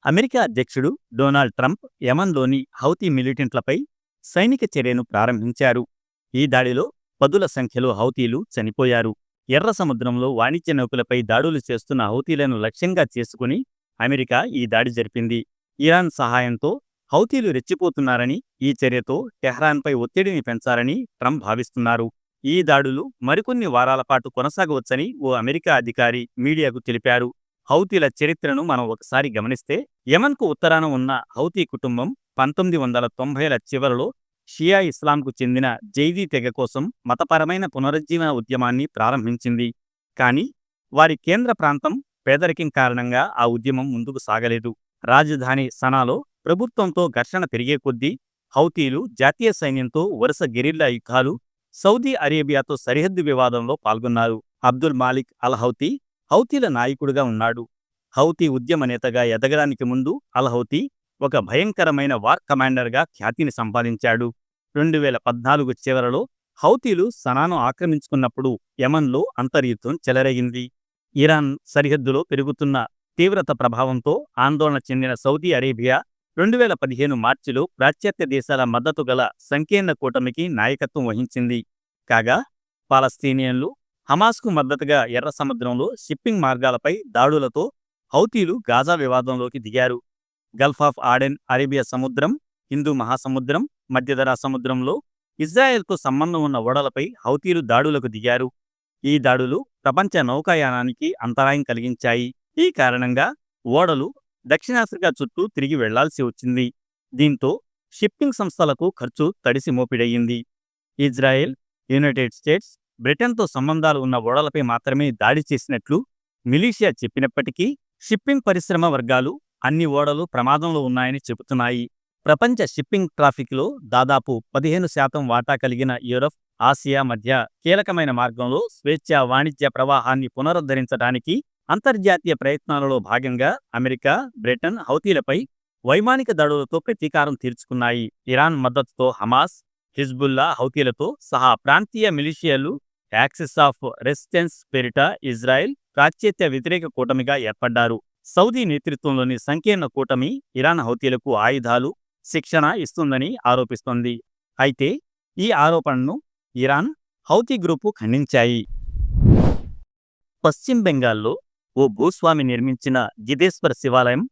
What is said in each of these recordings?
America అధ్యక్షుడు Donald Trump యమన్లోని Houthi మిలిటెంట్లపై సైనిక చర్యను ప్రారంభించారు. ఈ దాడిలో పదుల సంఖ్యలో హౌతీలు చనిపోయారు. ఎర్ర సముద్రంలో వాణిజ్య నౌకలపై దాడులు చేస్తున్న హౌతీలను లక్ష్యంగా చేసుకుని అమెరికా ఈ దాడి జరిపింది. ఇరాన్ సహాయంతో హౌతీలు రెచ్చిపోతున్నారని, ఈ చర్యతో టెహ్రాన్పై ఒత్తిడిని పెంచాలని ట్రంప్ భావిస్తున్నారు. ఈ దాడులు మరికొన్ని వారాల పాటు కొనసాగవచ్చని ఓ అమెరికా అధికారి మీడియాకు తెలిపారు. హౌతీల చరిత్రను మనం ఒకసారి గమనిస్తే, యమన్కు ఉత్తరాన ఉన్న హౌతీ కుటుంబం 1990ల చివరలో షియా ఇస్లాంకు చెందిన జైదీ తెగ కోసం మతపరమైన పునరుజ్జీవన ఉద్యమాన్ని ప్రారంభించింది. కానీ వారి కేంద్ర ప్రాంతం పేదరికం కారణంగా ఆ ఉద్యమం ముందుకు సాగలేదు. రాజధాని సనాలో ప్రభుత్వంతో ఘర్షణ పెరిగే కొద్దీ హౌతీలు జాతీయ సైన్యంతో వరుస గెరిల్లా యుద్ధాలు, సౌదీ అరేబియాతో సరిహద్దు వివాదంలో పాల్గొన్నారు. అబ్దుల్ మాలిక్ అల్ హౌతీ హౌతీల నాయకుడిగా ఉన్నాడు. హౌతీ ఉద్యమ నేతగా ఎదగడానికి ముందు అల్ హౌతీ ఒక భయంకరమైన వార్ కమాండర్గా ఖ్యాతిని సంపాదించాడు. 2014 చివరలో హౌతీలు సనాను ఆక్రమించుకున్నప్పుడు యమన్లో అంతర్యుద్ధం చెలరేగింది. ఇరాన్ సరిహద్దులో పెరుగుతున్న తీవ్రత ప్రభావంతో ఆందోళన చెందిన సౌదీ అరేబియా 2015 మార్చిలో పాశ్చాత్య దేశాల మద్దతు గల సంకీర్ణ కూటమికి నాయకత్వం వహించింది. కాగా పాలస్తీనియన్లు హమాస్కు మద్దతుగా ఎర్ర సముద్రంలో షిప్పింగ్ మార్గాలపై దాడులతో హౌతీలు గాజా వివాదంలోకి దిగారు. గల్ఫ్ ఆఫ్ ఆడెన్, అరేబియా సముద్రం, హిందూ మహాసముద్రం, మధ్యధరా సముద్రంలో ఇజ్రాయెల్తో సంబంధం ఉన్న ఓడలపై హౌతీలు దాడులకు దిగారు. ఈ దాడులు ప్రపంచ నౌకాయానానికి అంతరాయం కలిగించాయి. ఈ కారణంగా ఓడలు దక్షిణాఫ్రికా చుట్టూ తిరిగి వెళ్లాల్సి వచ్చింది. దీంతో షిప్పింగ్ సంస్థలకు ఖర్చు తడిసి మోపిడయ్యింది. ఇజ్రాయెల్, యునైటెడ్ స్టేట్స్, బ్రిటన్తో సంబంధాలు ఉన్న ఓడలపై మాత్రమే దాడి చేసినట్లు మిలీషియా చెప్పినప్పటికీ షిప్పింగ్ పరిశ్రమ వర్గాలు అన్ని ఓడలు ప్రమాదంలో ఉన్నాయని చెబుతున్నాయి. ప్రపంచ షిప్పింగ్ ట్రాఫిక్లో దాదాపు 15% వాటా కలిగిన యూరప్, ఆసియా మధ్య కీలకమైన మార్గంలో స్వేచ్ఛా వాణిజ్య ప్రవాహాన్ని పునరుద్ధరించడానికి అంతర్జాతీయ ప్రయత్నాలలో భాగంగా అమెరికా, బ్రిటన్ హౌతీలపై వైమానిక దాడులతో ప్రతీకారం తీర్చుకున్నాయి. ఇరాన్ మద్దతుతో హమాస్, హిజ్బుల్లా హౌతీలతో సహా ప్రాంతీయ మిలిషియాలు యాక్సిస్ ఆఫ్ రెసిస్టెన్స్ పేరిట ఇజ్రాయెల్ పాశ్చాత్య వ్యతిరేక కూటమిగా ఏర్పడ్డారు. సౌదీ నేతృత్వంలోని సంకీర్ణ కూటమి ఇరాన్ హౌతీలకు ఆయుధాలు, శిక్షణ ఇస్తుందని ఆరోపిస్తోంది. అయితే ఈ ఆరోపణను ఇరాన్, హౌతీ గ్రూపు ఖండించాయి. పశ్చిమ బెంగాల్లో ఓ భూస్వామి నిర్మించిన గిదేశ్వర శివాలయం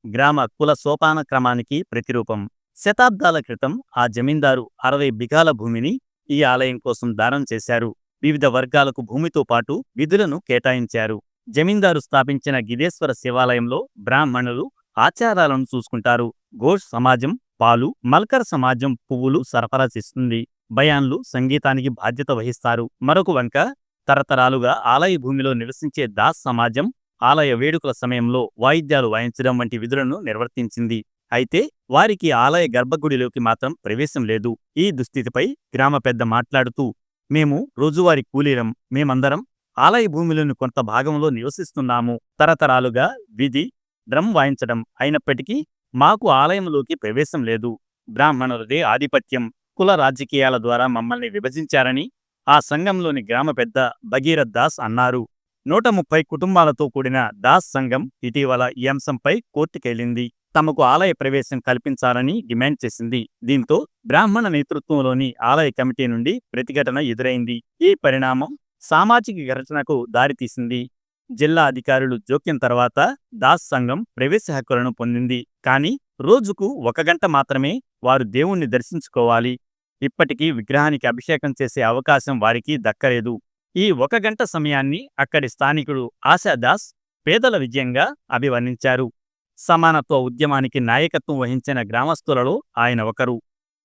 గ్రామ కుల సోపాన క్రమానికి ప్రతిరూపం. శతాబ్దాల క్రితం ఆ జమీందారు 60 బిఘాల భూమిని ఈ ఆలయం కోసం దానం చేశారు. వివిధ వర్గాలకు భూమితో పాటు విధులను కేటాయించారు. జమీందారు స్థాపించిన గిదేశ్వర శివాలయంలో బ్రాహ్మణులు ఆచారాలను చూసుకుంటారు. ఘోష్ సమాజం పాలు, మల్కర్ సమాజం పువ్వులు సరఫరా చేస్తుంది. బయాన్లు సంగీతానికి బాధ్యత వహిస్తారు. మరొక వంక తరతరాలుగా ఆలయ భూమిలో నివసించే దాస్ సమాజం ఆలయ వేడుకల సమయంలో వాయిద్యాలు వాయించడం వంటి విధులను నిర్వర్తించింది. అయితే వారికి ఆలయ గర్భగుడిలోకి మాత్రం ప్రవేశం లేదు. ఈ దుస్థితిపై గ్రామ పెద్ద మాట్లాడుతూ, మేము రోజువారీ కూలీలం, మేమందరం ఆలయ భూమిలోని కొంత భాగంలో నివసిస్తున్నాము. తరతరాలుగా విధి డ్రమ్ వాయించడం అయినప్పటికీ మాకు ఆలయంలోకి ప్రవేశం లేదు. బ్రాహ్మణులదే ఆధిపత్యం, కుల రాజకీయాల ద్వారా మమ్మల్ని విభజించారని ఆ సంఘంలోని గ్రామ పెద్ద భగీరథ్ దాస్ అన్నారు. 130 కుటుంబాలతో కూడిన దాస్ సంఘం ఇటీవల ఈ అంశంపై కోర్టుకెళ్లింది. తమకు ఆలయ ప్రవేశం కల్పించాలని డిమాండ్ చేసింది. దీంతో బ్రాహ్మణ నేతృత్వంలోని ఆలయ కమిటీ నుండి ప్రతిఘటన ఎదురైంది. ఈ పరిణామం సామాజిక ఘర్షణకు దారితీసింది. జిల్లా అధికారులు జోక్యం తర్వాత దాస్ సంఘం ప్రవేశ హక్కులను పొందింది. కానీ రోజుకు 1 గంట మాత్రమే వారు దేవుణ్ణి దర్శించుకోవాలి. ఇప్పటికీ విగ్రహానికి అభిషేకం చేసే అవకాశం వారికి దక్కలేదు. ఈ 1 గంట సమయాన్ని అక్కడి స్థానికుడు ఆశాదాస్ పేదల విజయంగా అభివర్ణించారు. సమానత్వ ఉద్యమానికి నాయకత్వం వహించిన గ్రామస్తులలో ఆయన ఒకరు.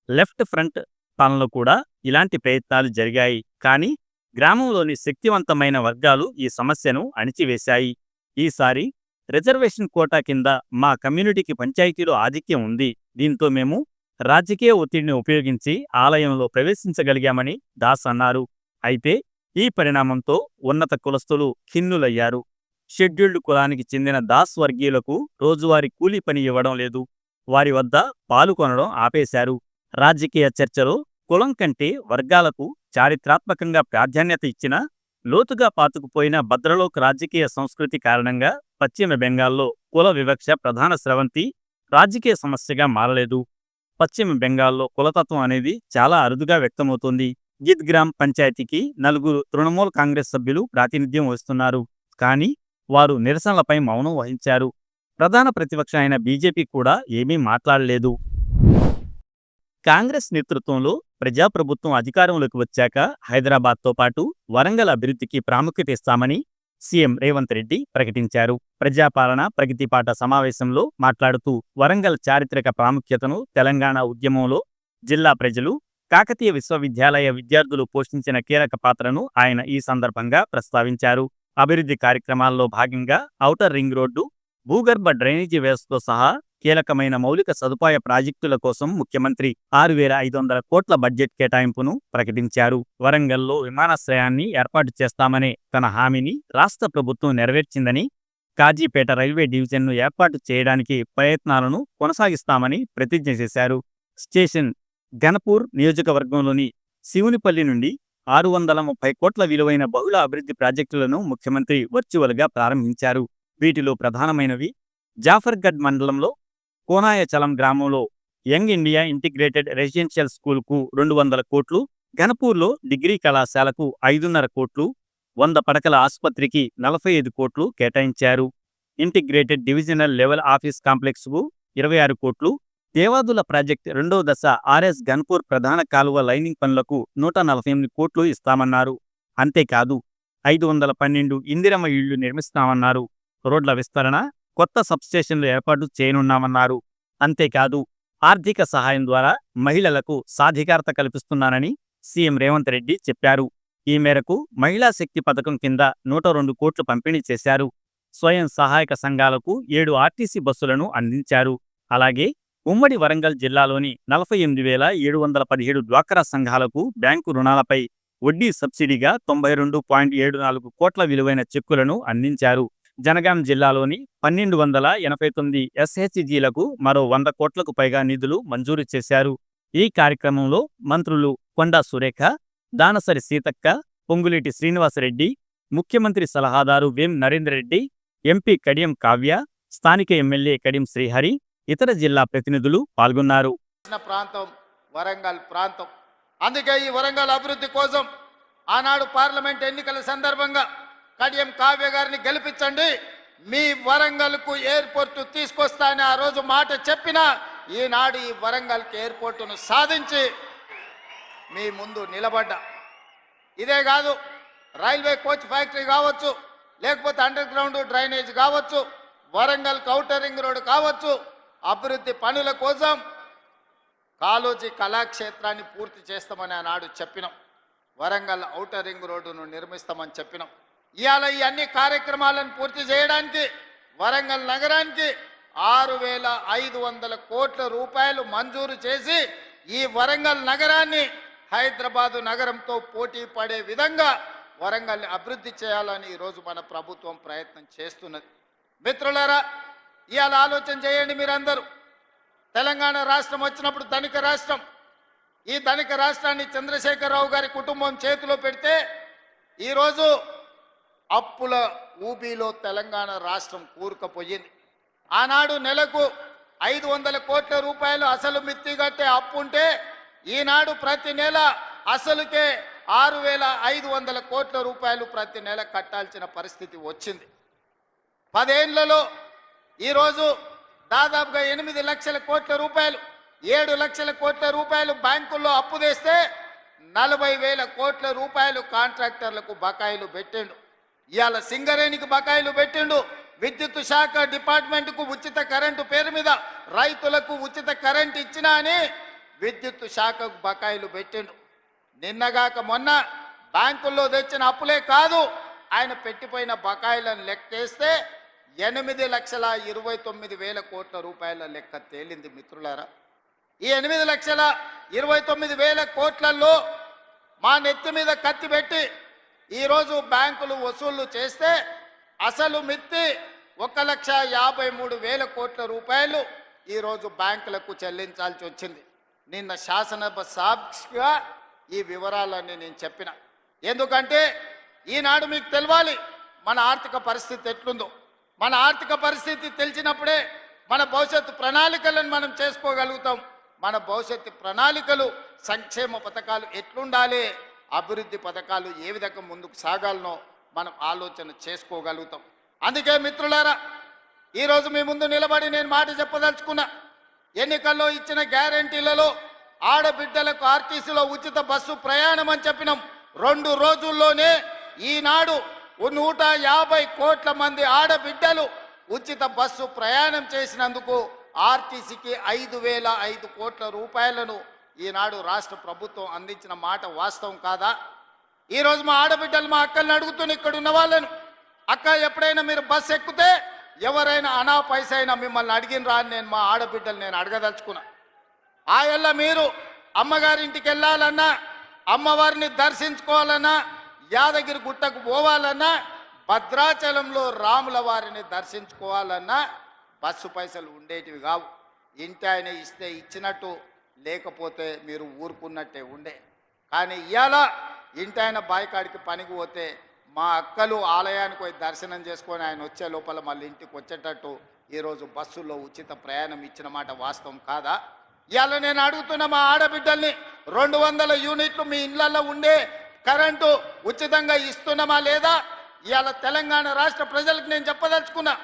లెఫ్ట్ ఫ్రంట్ పాలనలో కూడా ఇలాంటి ప్రయత్నాలు జరిగాయి. కానీ గ్రామంలోని శక్తివంతమైన వర్గాలు ఈ సమస్యను అణిచివేశాయి. ఈసారి రిజర్వేషన్ కోటా కింద మా కమ్యూనిటీకి పంచాయతీలో ఆధిక్యం ఉంది. దీంతో మేము రాజకీయ ఒత్తిడిని ఉపయోగించి ఆలయంలో ప్రవేశించగలిగామని దాస్ అన్నారు. అయితే ఈ పరిణామంతో ఉన్నత కులస్తులు ఖిన్నులయ్యారు. షెడ్యూల్డ్ కులానికి చెందిన దాస్ వర్గీయులకు రోజువారీ కూలీ పని ఇవ్వడం లేదు. వారి వద్ద పాలు కొనడం ఆపేశారు. రాజకీయ చర్చలో కులం కంటే వర్గాలకు చారిత్రాత్మకంగా ప్రాధాన్యత ఇచ్చిన లోతుగా పాతుకుపోయిన భద్రలోక్ రాజకీయ సంస్కృతి కారణంగా పశ్చిమ బెంగాల్లో కుల వివక్ష ప్రధాన స్రవంతి రాజకీయ సమస్యగా మారలేదు. పశ్చిమ బెంగాల్లో కులతత్వం అనేది చాలా అరుదుగా వ్యక్తమవుతోంది. గిద్గ్రామ్ పంచాయతీకి 4 తృణమూల్ కాంగ్రెస్ సభ్యులు ప్రాతినిధ్యం వహిస్తున్నారు. కానీ వారు నిరసనలపై మౌనం వహించారు. ప్రధాన ప్రతిపక్ష అయిన బీజేపీ కూడా ఏమీ మాట్లాడలేదు. కాంగ్రెస్ నేతృత్వంలో ప్రజాప్రభుత్వం అధికారంలోకి వచ్చాక హైదరాబాద్తో పాటు వరంగల్ అభివృద్ధికి ప్రాముఖ్యత ఇస్తామని సీఎం రేవంత్ రెడ్డి ప్రకటించారు. ప్రజాపాలన ప్రగతిపాట సమావేశంలో మాట్లాడుతూ వరంగల్ చారిత్రక ప్రాముఖ్యతను, తెలంగాణ ఉద్యమంలో జిల్లా ప్రజలు, కాకతీయ విశ్వవిద్యాలయ విద్యార్థులు పోషించిన కీలక పాత్రను ఆయన ఈ సందర్భంగా ప్రస్తావించారు. అభివృద్ధి కార్యక్రమాల్లో భాగంగా ఔటర్ రింగ్ రోడ్డు, భూగర్భ డ్రైనేజీ వ్యవస్థతో సహా కీలకమైన మౌలిక సదుపాయ ప్రాజెక్టుల కోసం ముఖ్యమంత్రి 6,500 కోట్ల బడ్జెట్ కేటాయింపును ప్రకటించారు. వరంగల్లో విమానాశ్రయాన్ని ఏర్పాటు చేస్తామనే తన హామీని రాష్ట్ర ప్రభుత్వం నెరవేర్చిందని, కాజీపేట రైల్వే డివిజన్ను ఏర్పాటు చేయడానికి ప్రయత్నాలను కొనసాగిస్తామని ప్రతిజ్ఞ చేశారు. స్టేషన్ గణపూర్ నియోజకవర్గంలోని శివునిపల్లి నుండి 630 కోట్ల విలువైన బహుళ అభివృద్ధి ప్రాజెక్టులను ముఖ్యమంత్రి వర్చువల్గా ప్రారంభించారు. వీటిలో ప్రధానమైనవి జాఫర్గఢ్ మండలంలో కోనాయచలం గ్రామంలో యంగ్ ఇండియా ఇంటిగ్రేటెడ్ రెసిడెన్షియల్ స్కూల్కు 200 కోట్లు, గణపూర్లో డిగ్రీ కళాశాలకు 5.5 కోట్లు, 100 పడకల ఆసుపత్రికి 45 కోట్లు కేటాయించారు. ఇంటిగ్రేటెడ్ డివిజనల్ లెవెల్ ఆఫీస్ కాంప్లెక్స్కు 26 కోట్లు, దేవాదుల ప్రాజెక్ట్ 2వ దశ ఆర్ఎస్ గన్పూర్ ప్రధాన కాలువ లైనింగ్ పనులకు 148 కోట్లు ఇస్తామన్నారు. అంతేకాదు 512 ఇందిరమ్మ ఇళ్లు నిర్మిస్తామన్నారు. రోడ్ల విస్తరణ, కొత్త సబ్స్టేషన్లు ఏర్పాటు చేయనున్నామన్నారు. అంతేకాదు ఆర్థిక సహాయం ద్వారా మహిళలకు సాధికారత కల్పిస్తున్నానని సీఎం రేవంత్ రెడ్డి చెప్పారు. ఈ మేరకు మహిళా శక్తి పథకం కింద 102 కోట్లు పంపిణీ చేశారు. స్వయం సహాయక సంఘాలకు 7 ఆర్టీసీ బస్సులను అందించారు. అలాగే ఉమ్మడి వరంగల్ జిల్లాలోని 48,717 డ్వాక్రా సంఘాలకు బ్యాంకు రుణాలపై వడ్డీ సబ్సిడీగా 92.74 కోట్ల విలువైన చెక్కులను అందించారు. జనగాం జిల్లాలోని 1,289 ఎస్హెచ్జీలకు మరో 100 కోట్లకు పైగా నిధులు మంజూరు చేశారు. ఈ కార్యక్రమంలో మంత్రులు కొండా సురేఖ, దానసరి సీతక్క, పొంగులేటి శ్రీనివాసరెడ్డి, ముఖ్యమంత్రి సలహాదారు వేం నరేందర్ రెడ్డి, ఎంపీ కడియం కావ్య, స్థానిక ఎమ్మెల్యే కడియం శ్రీహరి, ఇతర జిల్లా ప్రతినిధులు పాల్గొన్నారు. ప్రాంతం వరంగల్ ప్రాంతం. అందుకే ఈ వరంగల్ అభివృద్ధి కోసం ఆనాడు పార్లమెంట్ ఎన్నికల సందర్భంగా కడియం కావ్య గారిని గెలిపించండి, మీ వరంగల్కు ఎయిర్పోర్టు తీసుకొస్తానని ఆ రోజు మాట చెప్పిన ఈనాడు ఈ వరంగల్కి ఎయిర్పోర్టును సాధించి మీ ముందు నిలబడ్డా. ఇదే కాదు, రైల్వే కోచ్ ఫ్యాక్టరీ కావచ్చు, లేకపోతే అండర్ గ్రౌండ్ డ్రైనేజ్ కావచ్చు, వరంగల్ ఔటర్ రింగ్ రోడ్డు కావచ్చు, అభివృద్ధి పనుల కోసం కాళోజీ కళాక్షేత్రాన్ని పూర్తి చేస్తామని ఆనాడు చెప్పినాం. వరంగల్ ఔటర్ రింగ్ రోడ్డును నిర్మిస్తామని చెప్పినాం. ఇవాళ ఈ అన్ని కార్యక్రమాలను పూర్తి చేయడానికి వరంగల్ నగరానికి 6,500 కోట్ల రూపాయలు మంజూరు చేసి ఈ వరంగల్ నగరాన్ని హైదరాబాదు నగరంతో పోటీ పడే విధంగా వరంగల్ని అభివృద్ధి చేయాలని ఈరోజు మన ప్రభుత్వం ప్రయత్నం చేస్తున్నది. మిత్రులారా, ఇవాళ ఆలోచన చేయండి మీరందరూ. తెలంగాణ రాష్ట్రం వచ్చినప్పుడు ధనిక రాష్ట్రం, ఈ ధనిక రాష్ట్రాన్ని చంద్రశేఖరరావు గారి కుటుంబం చేతిలో పెడితే ఈరోజు అప్పుల ఊబిలో తెలంగాణ రాష్ట్రం కూరుకుపోయింది. ఆనాడు నెలకు 500 కోట్ల రూపాయలు అసలు మిత్తి కట్టే అప్పు ఉంటే ఈనాడు ప్రతి నెల అసలుకే 6,500 కోట్ల రూపాయలు ప్రతి నెల కట్టాల్సిన పరిస్థితి వచ్చింది. 10 ఏళ్లలో ఈరోజు దాదాపుగా 8 లక్షల కోట్ల రూపాయలు, 7 లక్షల కోట్ల రూపాయలు బ్యాంకుల్లో అప్పు తెస్తే 40,000 కోట్ల రూపాయలు కాంట్రాక్టర్లకు బకాయిలు పెట్టిండు. ఇవాళ సింగరేణికి బకాయిలు పెట్టిండు. విద్యుత్ శాఖ డిపార్ట్మెంట్కు ఉచిత కరెంటు పేరు మీద రైతులకు ఉచిత కరెంటు ఇచ్చినా అని విద్యుత్ శాఖకు బకాయిలు పెట్టిండు. నిన్నగాక మొన్న బ్యాంకుల్లో తెచ్చిన అప్పులే కాదు, ఆయన పెట్టిపోయిన బకాయిలను లెక్కేస్తే 8,29,000 కోట్ల రూపాయల లెక్క తేలింది. మిత్రులారా, ఈ 8,29,000 కోట్లలో మా నెత్తి మీద కత్తి పెట్టి ఈరోజు బ్యాంకులు వసూళ్లు చేస్తే అసలు మిత్తి 1,53,000 కోట్ల రూపాయలు ఈరోజు బ్యాంకులకు చెల్లించాల్సి వచ్చింది. నిన్న శాసనసభ సాక్షిగా ఈ వివరాలన్నీ నేను చెప్పిన. ఎందుకంటే ఈనాడు మీకు తెలవాలి మన ఆర్థిక పరిస్థితి ఎట్లుందో. మన ఆర్థిక పరిస్థితి తెలిసినప్పుడే మన భవిష్యత్తు ప్రణాళికలను మనం చేసుకోగలుగుతాం. మన భవిష్యత్తు ప్రణాళికలు, సంక్షేమ పథకాలు ఎట్లుండాలి, అభివృద్ధి పథకాలు ఏ విధంగా ముందుకు సాగాలనో మనం ఆలోచన చేసుకోగలుగుతాం. అందుకే మిత్రులారా, ఈరోజు మీ ముందు నిలబడి నేను మాట చెప్పదలుచుకున్నా. ఎన్నికల్లో ఇచ్చిన గ్యారంటీలలో ఆడబిడ్డలకు ఆర్టీసీలో ఉచిత బస్సు ప్రయాణం అని చెప్పినాం. 2 రోజుల్లోనే ఈనాడు 150 కోట్ల మంది ఆడబిడ్డలు ఉచిత బస్సు ప్రయాణం చేసినందుకు ఆర్టీసీకి 5,005 కోట్ల రూపాయలను ఈనాడు రాష్ట్ర ప్రభుత్వం అందించిన మాట వాస్తవం కాదా? ఈరోజు మా ఆడబిడ్డలు, మా అక్కల్ని అడుగుతున్న ఇక్కడ ఉన్న వాళ్ళను, అక్క ఎప్పుడైనా మీరు బస్సు ఎక్కితే ఎవరైనా అనా పైసా అయినా మిమ్మల్ని అడిగినరా అని నేను మా ఆడబిడ్డలు నేను అడగదలుచుకున్నా. ఆయల్ల మీరు అమ్మగారింటికి వెళ్ళాలన్నా, అమ్మవారిని దర్శించుకోవాలన్నా, యాదగిరి గుట్టకు పోవాలన్నా, భద్రాచలంలో రాముల వారిని దర్శించుకోవాలన్నా బస్సు పైసలు ఉండేటివి కావు. ఇంటి ఆయన ఇస్తే ఇచ్చినట్టు, లేకపోతే మీరు ఊరుకున్నట్టే ఉండే. కానీ ఇవాళ ఇంటి ఆయన బాయికాడికి పనికి పోతే మా అక్కలు ఆలయానికి పోయి దర్శనం చేసుకొని ఆయన వచ్చే లోపల మళ్ళీ ఇంటికి వచ్చేటట్టు ఈరోజు బస్సుల్లో ఉచిత ప్రయాణం ఇచ్చిన మాట వాస్తవం కాదా? ఇవాళ నేను అడుగుతున్న మా ఆడబిడ్డల్ని, 200 యూనిట్లు మీ ఇళ్లలో ఉండే కరెంటు ఉచితంగా ఇస్తున్నామా లేదా? ఇవాళ తెలంగాణ రాష్ట్ర ప్రజలకు నేను చెప్పదలుచుకున్నా.